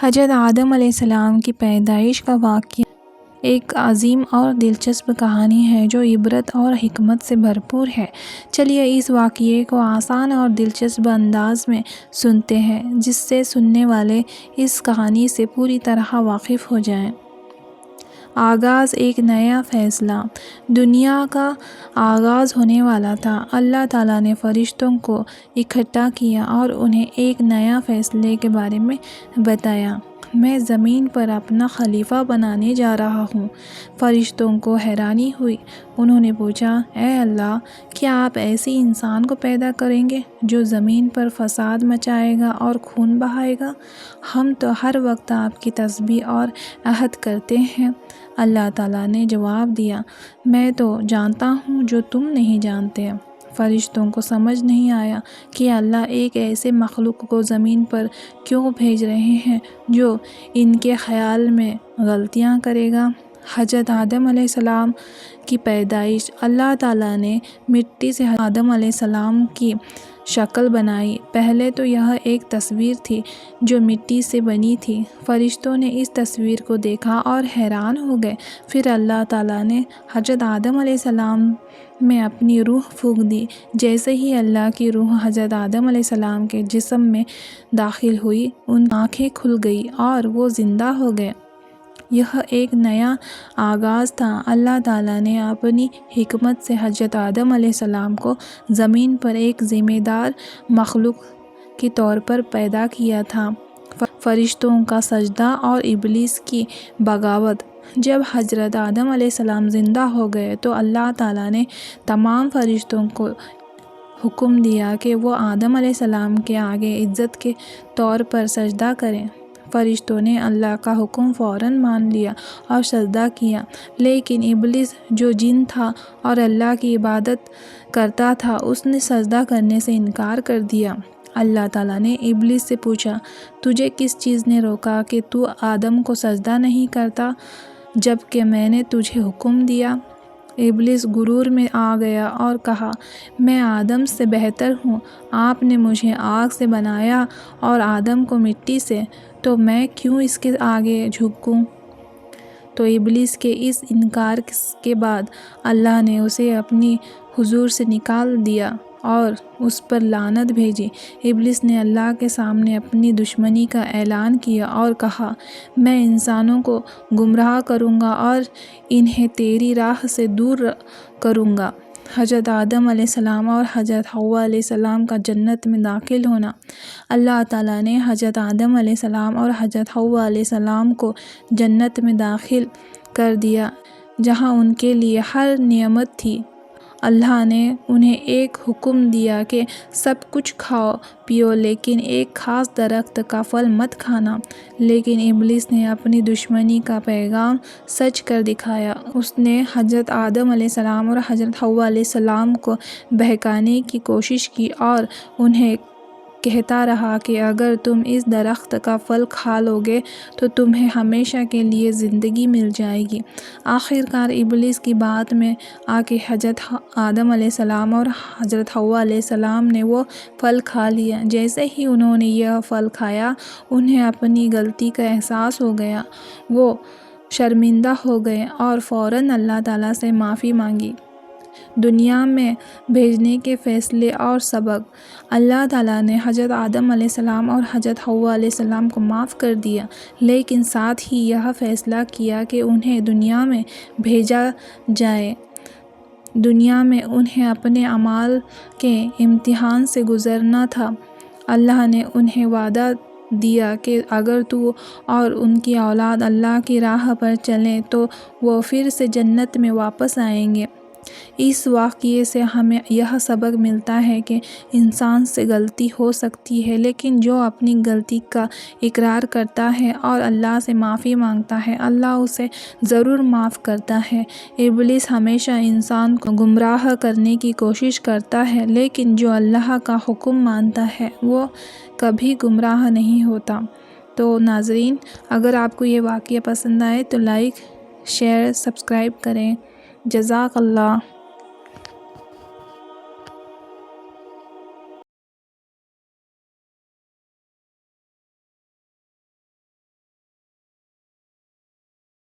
حضرت آدم علیہ السلام کی پیدائش کا واقعہ ایک عظیم اور دلچسپ کہانی ہے جو عبرت اور حکمت سے بھرپور ہے۔ چلیے اس واقعے کو آسان اور دلچسپ انداز میں سنتے ہیں جس سے سننے والے اس کہانی سے پوری طرح واقف ہو جائیں۔ آغاز ایک نیا فیصلہ۔ دنیا کا آغاز ہونے والا تھا۔ اللہ تعالیٰ نے فرشتوں کو اکٹھا کیا اور انہیں ایک نیا فیصلے کے بارے میں بتایا۔ میں زمین پر اپنا خلیفہ بنانے جا رہا ہوں۔ فرشتوں کو حیرانی ہوئی۔ انہوں نے پوچھا، اے اللہ، کیا آپ ایسی انسان کو پیدا کریں گے جو زمین پر فساد مچائے گا اور خون بہائے گا؟ ہم تو ہر وقت آپ کی تسبیح اور عہد کرتے ہیں۔ اللہ تعالیٰ نے جواب دیا، میں تو جانتا ہوں جو تم نہیں جانتے۔ فرشتوں کو سمجھ نہیں آیا کہ اللہ ایک ایسے مخلوق کو زمین پر کیوں بھیج رہے ہیں جو ان کے خیال میں غلطیاں کرے گا۔ حضرت آدم علیہ السلام کی پیدائش۔ اللہ تعالیٰ نے مٹی سے آدم علیہ السلام کی شکل بنائی۔ پہلے تو یہ ایک تصویر تھی جو مٹی سے بنی تھی۔ فرشتوں نے اس تصویر کو دیکھا اور حیران ہو گئے۔ پھر اللہ تعالیٰ نے حضرت آدم علیہ السلام میں اپنی روح پھونک دی۔ جیسے ہی اللہ کی روح حضرت آدم علیہ السلام کے جسم میں داخل ہوئی، ان کی آنکھیں کھل گئیں اور وہ زندہ ہو گئے۔ یہ ایک نیا آغاز تھا۔ اللہ تعالیٰ نے اپنی حکمت سے حضرت آدم علیہ السلام کو زمین پر ایک ذمہ دار مخلوق کے طور پر پیدا کیا تھا۔ فرشتوں کا سجدہ اور ابلیس کی بغاوت۔ جب حضرت آدم علیہ السلام زندہ ہو گئے تو اللہ تعالیٰ نے تمام فرشتوں کو حکم دیا کہ وہ آدم علیہ السلام کے آگے عزت کے طور پر سجدہ کریں۔ فرشتوں نے اللہ کا حکم فوراً مان لیا اور سجدہ کیا، لیکن ابلیس جو جن تھا اور اللہ کی عبادت کرتا تھا، اس نے سجدہ کرنے سے انکار کر دیا۔ اللہ تعالیٰ نے ابلیس سے پوچھا، تجھے کس چیز نے روکا کہ تو آدم کو سجدہ نہیں کرتا جبکہ میں نے تجھے حکم دیا؟ ابلیس غرور میں آ گیا اور کہا، میں آدم سے بہتر ہوں۔ آپ نے مجھے آگ سے بنایا اور آدم کو مٹی سے، تو میں کیوں اس کے آگے جھکوں؟ تو ابلیس کے اس انکار کے بعد اللہ نے اسے اپنی حضور سے نکال دیا اور اس پر لعنت بھیجی۔ ابلیس نے اللہ کے سامنے اپنی دشمنی کا اعلان کیا اور کہا، میں انسانوں کو گمراہ کروں گا اور انہیں تیری راہ سے دور کروں گا۔ حضرت آدم علیہ السلام اور حضرت حوا علیہ السلام کا جنت میں داخل ہونا۔ اللہ تعالیٰ نے حضرت آدم علیہ السلام اور حضرت حوا علیہ السلام کو جنت میں داخل کر دیا جہاں ان کے لیے ہر نعمت تھی۔ اللہ نے انہیں ایک حکم دیا کہ سب کچھ کھاؤ پیو لیکن ایک خاص درخت کا پھل مت کھانا۔ لیکن ابلیس نے اپنی دشمنی کا پیغام سچ کر دکھایا۔ اس نے حضرت آدم علیہ السلام اور حضرت حوا علیہ السلام کو بہکانے کی کوشش کی اور انہیں کہتا رہا کہ اگر تم اس درخت کا پھل کھا لو گے تو تمہیں ہمیشہ کے لیے زندگی مل جائے گی۔ آخرکار ابلیس کی بات میں آ کے حضرت آدم علیہ السلام اور حضرت حوا علیہ السلام نے وہ پھل کھا لیا۔ جیسے ہی انہوں نے یہ پھل کھایا، انہیں اپنی غلطی کا احساس ہو گیا۔ وہ شرمندہ ہو گئے اور فوراً اللہ تعالیٰ سے معافی مانگی۔ دنیا میں بھیجنے کے فیصلے اور سبق۔ اللہ تعالیٰ نے حضرت آدم علیہ السلام اور حضرت حوا علیہ السلام کو معاف کر دیا، لیکن ساتھ ہی یہ فیصلہ کیا کہ انہیں دنیا میں بھیجا جائے۔ دنیا میں انہیں اپنے اعمال کے امتحان سے گزرنا تھا۔ اللہ نے انہیں وعدہ دیا کہ اگر تو اور ان کی اولاد اللہ کی راہ پر چلیں تو وہ پھر سے جنت میں واپس آئیں گے۔ اس واقعے سے ہمیں یہ سبق ملتا ہے کہ انسان سے غلطی ہو سکتی ہے، لیکن جو اپنی غلطی کا اقرار کرتا ہے اور اللہ سے معافی مانگتا ہے، اللہ اسے ضرور معاف کرتا ہے۔ ابلیس ہمیشہ انسان کو گمراہ کرنے کی کوشش کرتا ہے، لیکن جو اللہ کا حکم مانتا ہے وہ کبھی گمراہ نہیں ہوتا۔ تو ناظرین، اگر آپ کو یہ واقعہ پسند آئے تو لائک، شیئر، سبسکرائب کریں۔ جزاک اللہ۔